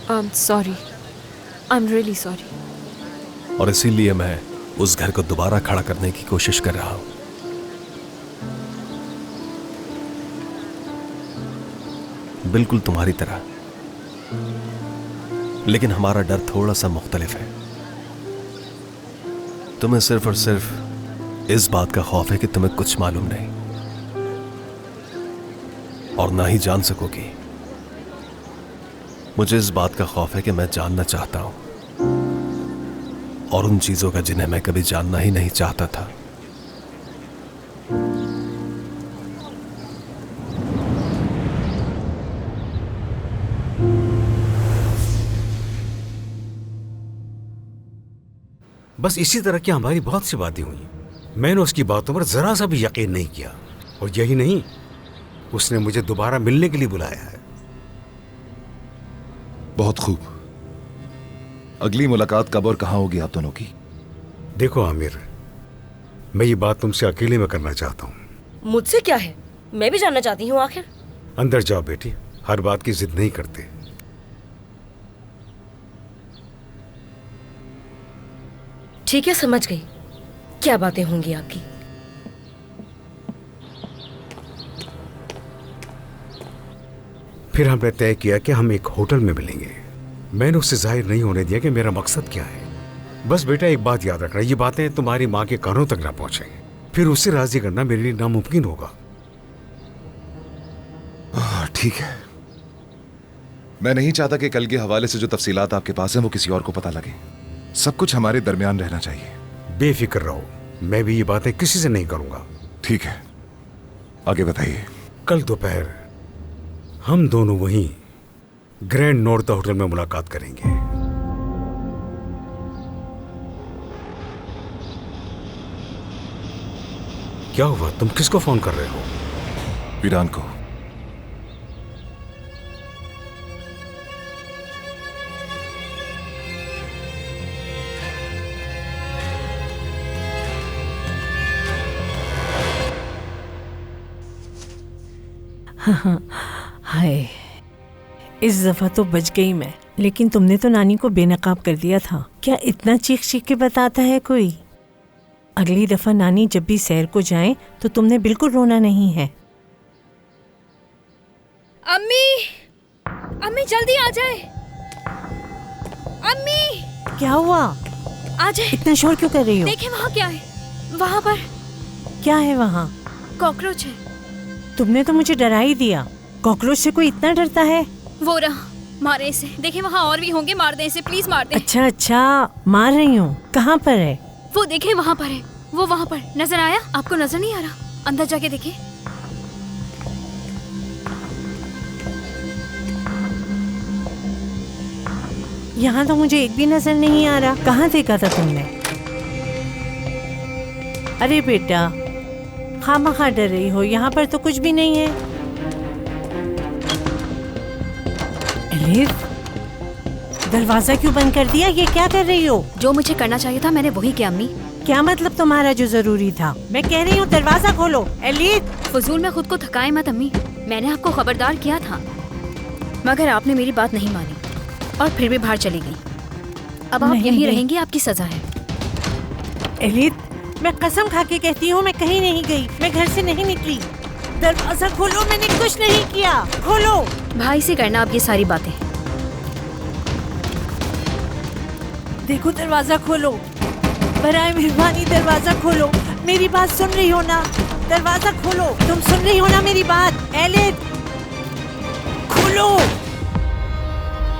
Sorry, I am really sorry. और इसीलिए मैं उस घर को दोबारा खड़ा करने की कोशिश कर रहा हूं। बिल्कुल तुम्हारी तरह, लेकिन हमारा डर थोड़ा सा मुख्तलिफ है। तुम्हें सिर्फ और सिर्फ इस बात का खौफ है कि तुम्हें कुछ मालूम नहीं और ना ही जान सकोगी। मुझे इस बात का खौफ है कि मैं जानना चाहता हूं, और उन चीजों का जिन्हें मैं कभी जानना ही नहीं चाहता था। बस इसी तरह की हमारी बहुत सी बातें हुई। मैंने उसकी बातों पर जरा सा भी यकीन नहीं किया, और यही नहीं, उसने मुझे दोबारा मिलने के लिए बुलाया है। बहुत खूब। अगली मुलाकात कब और कहां होगी आप दोनों की? देखो आमिर, मैं ये बात तुमसे अकेले में करना चाहता हूँ। मुझसे क्या है, मैं भी जानना चाहती हूँ। आखिर अंदर जाओ बेटी, हर बात की जिद नहीं करते। ठीक है, समझ गई। क्या बातें होंगी आपकी? फिर हमने तय किया कि हम एक होटल में मिलेंगे। मैंने उससे जाहिर नहीं होने दिया कि मेरा मकसद क्या है। बस बेटा एक बात याद रखना, ये बातें तुम्हारी माँ के कानों तक ना पहुंचे, फिर उससे राजी करना मेरे लिए नामुमकिन होगा। ठीक है। मैं नहीं चाहता कि कल के हवाले से जो तफसीलात आपके पास हैं वो किसी और को पता लगे। सब कुछ हमारे दरमियान रहना चाहिए। बेफिक्र रहो, मैं भी ये बातें किसी से नहीं करूंगा। ठीक है, आगे बताइए। कल दोपहर हम दोनों वहीं ग्रैंड नॉर्थ होटल में मुलाकात करेंगे। क्या हुआ, तुम किसको फोन कर रहे हो? वीरान को। हाय, इस दफा तो बच गई मैं। लेकिन तुमने तो नानी को बेनकाब कर दिया था। क्या इतना चीख चीख के बताता है कोई? अगली दफा नानी जब भी सैर को जाए तो तुमने बिल्कुल रोना नहीं है। अम्मी, अम्मी जल्दी आ जाए। अम्मी, क्या हुआ? आ जाए। इतना शोर क्यों कर रही हो? देखें वहाँ क्या है। वहाँ पर क्या है? वहाँ कॉकरोच है। तुमने तो मुझे डरा ही दिया। कॉकरोच से कोई इतना डरता है? वो रहा, मारे इसे। देखें वहाँ और भी होंगे, मार दे इसे, प्लीज मार दे। अच्छा अच्छा, मार रही हूँ। कहाँ पर है? वो देखें वहाँ पर है, वो वहाँ पर। नजर आया? आपको नजर नहीं आ रहा? अंदर जाके देखें। यहाँ तो मुझे एक भी नजर नहीं आ रहा। कहाँ देखा था तुमने? अरे बेटा, खामखा डर रही हो, यहाँ पर तो कुछ भी नहीं है। एलिफ, दरवाजा क्यों बंद कर दिया? ये क्या कर रही हो? जो मुझे करना चाहिए था मैंने वही किया अम्मी। क्या मतलब तुम्हारा जो जरूरी था? मैं कह रही हूँ दरवाजा खोलो। एलिफ, फजूल में खुद को थकाए मत अम्मी। मैंने आपको खबरदार किया था, मगर आपने मेरी बात नहीं मानी और फिर भी बाहर चली गई। अब आप यहीं रहेंगी, आपकी सजा है। एलिफ, मैं कसम खा के कहती हूँ, मैं कहीं नहीं गई, मैं घर से नहीं निकली। दरवाजा खोलो, मैंने कुछ नहीं किया। खोलो। भाई से करना आप ये सारी बातें। देखो, दरवाजा खोलो, बराए मेहरबानी दरवाजा खोलो। मेरी बात सुन रही हो ना? दरवाजा खोलो। तुम सुन रही हो ना मेरी बात? एलिफ, खोलो।